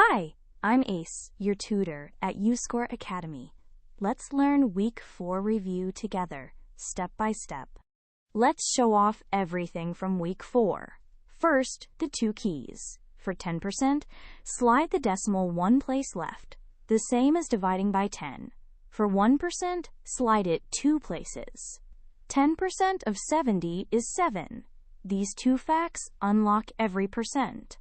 Hi, I'm Ace, your tutor at UScore Academy. Let's learn Week 4 review together, step by step. Let's show off everything from Week 4. First, the two keys. For 10%, slide the decimal one place left, the same as dividing by 10. For 1%, slide it two places. 10% of 70 is 7. These two facts unlock every percent.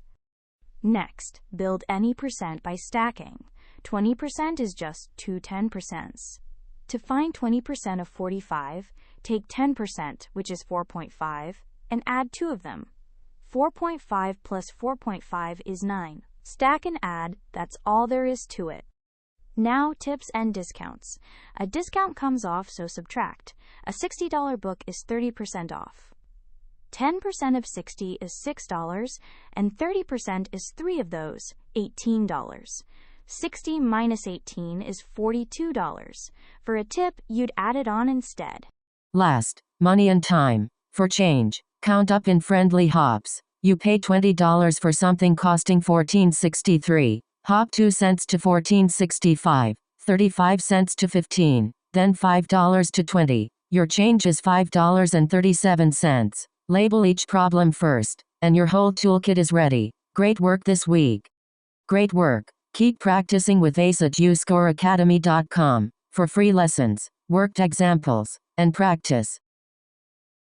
Next, build any percent by stacking. 20% is just two 10%s. To find 20% of 45, take 10%, which is 4.5, and add two of them. 4.5 plus 4.5 is 9. Stack and add, that's all there is to it. Now, tips and discounts. A discount comes off, so subtract. A $60 book is 30% off. 10% of 60 is $6, and 30% is 3 of those, $18. 60 minus 18 is $42. For a tip, you'd add it on instead. Last, money and time. For change, count up in friendly hops. You pay $20 for something costing $14.63. Hop 2 cents to $14.65, 35 cents to $15, then $5 to $20. Your change is $5.37. Label each problem first, and your whole toolkit is ready. Great work this week. Great work. Keep practicing with Ace at UScoreAcademy.com for free lessons, worked examples, and practice.